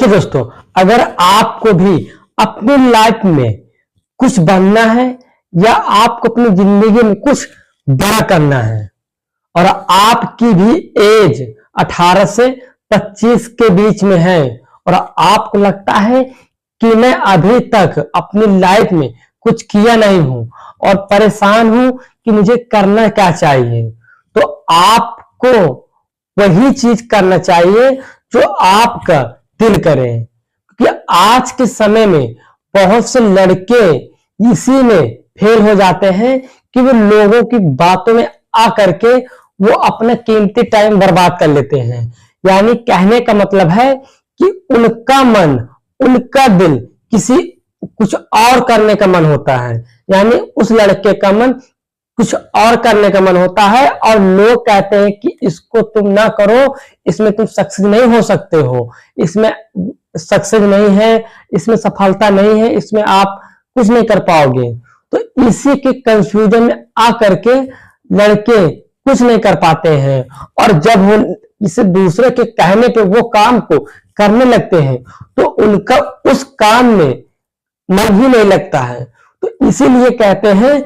देखिए दोस्तों, अगर आपको भी अपनी लाइफ में कुछ बनना है या आपको अपनी जिंदगी में कुछ बड़ा करना है और आपकी भी एज 18 से 25 के बीच में है और आपको लगता है कि मैं अभी तक अपनी लाइफ में कुछ किया नहीं हूं और परेशान हूं कि मुझे करना क्या चाहिए, तो आपको वही चीज करना चाहिए जो आपका दिल करे। क्योंकि आज के समय में बहुत से लड़के इसी में फेल हो जाते हैं कि वो लोगों की बातों में आ करके वो अपना कीमती टाइम बर्बाद कर लेते हैं। यानी कहने का मतलब है कि उनका मन, उनका दिल किसी कुछ और करने का मन होता है। यानी उस लड़के का मन कुछ और करने का मन होता है और लोग कहते हैं कि इसको तुम ना करो, इसमें तुम सक्सेस नहीं हो सकते हो, इसमें सक्सेस नहीं है, इसमें सफलता नहीं है, इसमें आप कुछ नहीं कर पाओगे। तो इसी के कंफ्यूजन में आकर के लड़के कुछ नहीं कर पाते हैं और जब वो इसे दूसरे के कहने पे वो काम को करने लगते हैं तो उनका उस काम में मन ही नहीं लगता है। तो इसीलिए कहते हैं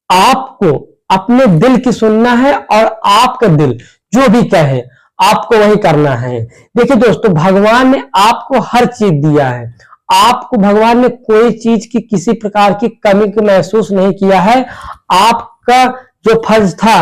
आपको अपने दिल की सुनना है और आपका दिल जो भी कहे आपको वही करना है। देखिए दोस्तों, भगवान ने आपको हर चीज दिया है, आपको भगवान ने कोई चीज की किसी प्रकार की कमी को महसूस नहीं किया है। आपका जो फर्ज था,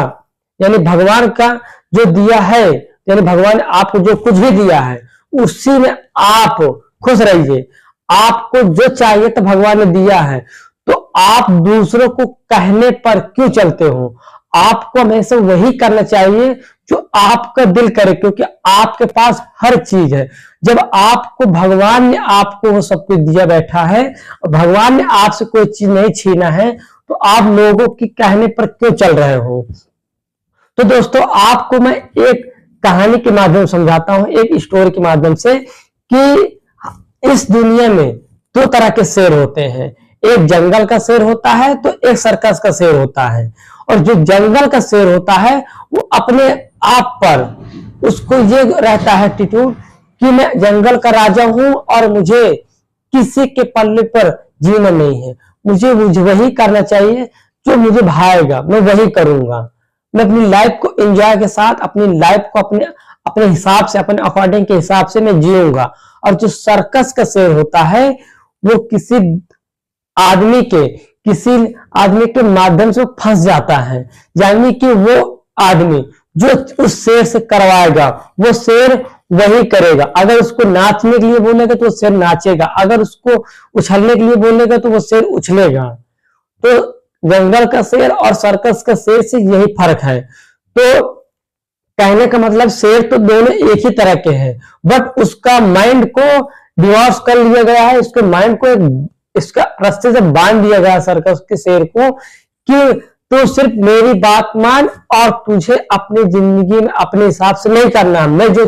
यानी भगवान का जो दिया है, यानी भगवान ने आपको जो कुछ भी दिया है उसी में आप खुश रहिए। आपको जो चाहिए तो भगवान ने दिया है, तो आप दूसरों को कहने पर क्यों चलते हो? आपको हमेशा वही करना चाहिए जो आपका दिल करे, क्योंकि आपके पास हर चीज है। जब आपको भगवान ने आपको वो सब कुछ दिया बैठा है और भगवान ने आपसे कोई चीज नहीं छीना है, तो आप लोगों की कहने पर क्यों चल रहे हो? तो दोस्तों, आपको मैं एक कहानी के माध्यम से समझाता हूं, एक स्टोरी के माध्यम से, कि इस दुनिया में दो तरह के शेर होते हैं। एक जंगल का शेर होता है तो एक सर्कस का शेर होता है। और जो जंगल का शेर होता है वो अपने आप पर उसको ये रहता है एटीट्यूड कि मैं जंगल का राजा हूं और मुझे किसी के पल्ले पर जीना नहीं है, मुझे वही करना चाहिए जो मुझे भाएगा, मैं वही करूंगा। मैं अपनी लाइफ को एंजॉय के साथ, अपनी लाइफ को अपने अपने हिसाब से, अपने अकॉर्डिंग के हिसाब से मैं जीऊंगा। और जो सर्कस का शेर होता है वो किसी आदमी के माध्यम से फंस जाता है। यानी कि वो आदमी जो उस शेर से करवाएगा वो शेर वही करेगा। अगर उसको नाचने के लिए बोलेगा तो वो शेर नाचेगा, अगर उसको उछलने के लिए बोलेगा तो वो शेर उछलेगा। तो जंगल का शेर और सर्कस का शेर से यही फर्क है। तो कहने का मतलब शेर तो दोनों एक ही तरह के हैं, बट उसका माइंड को डिवोर्स कर लिया गया है, उसके माइंड को इसका रास्ते से बांध दिया गया सर्कस के शेर को कि तो सिर्फ मेरी बात मान और तुझे अपनी जिंदगी में अपने हिसाब से नहीं करना, मैं जो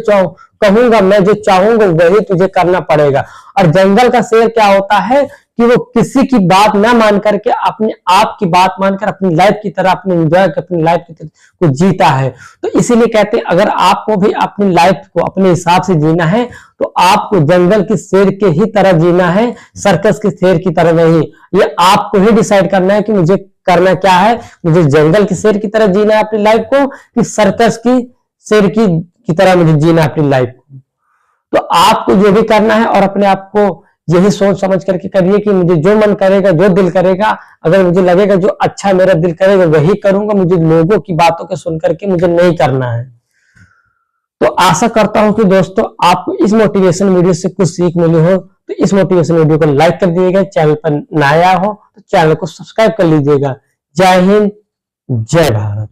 कहूंगा, मैं जो चाहूंगा वही तुझे करना पड़ेगा। और जंगल का शेर क्या होता है कि वो किसी की बात ना मान करके अपने आप की बात मानकर अपनी लाइफ की तरह, अपने एंजॉय अपनी लाइफ की तरह को जीता है। तो इसीलिए कहते हैं अगर आपको भी अपनी लाइफ को अपने हिसाब से जीना है तो आपको जंगल के शेर के ही तरह जीना है, सर्कस के शेर की तरह नहीं। ये आपको ही डिसाइड करना है कि मुझे करना क्या है, मुझे जंगल के शेर की तरह जीना है अपनी लाइफ को कि सर्कस की शेर की तरह मुझे जीना है अपनी लाइफ को। तो आपको जो भी करना है और अपने आप को यही सोच समझ करके करिए कि मुझे जो मन करेगा, जो दिल करेगा, अगर मुझे लगेगा जो अच्छा मेरा दिल करेगा वही करूंगा, मुझे लोगों की बातों को सुन करके मुझे नहीं करना है। तो आशा करता हूं कि दोस्तों आपको इस मोटिवेशन वीडियो से कुछ सीख मिली हो, तो इस मोटिवेशन वीडियो को लाइक कर दीजिएगा। चैनल पर नया हो तो चैनल को सब्सक्राइब कर लीजिएगा। जय हिंद, जय भारत।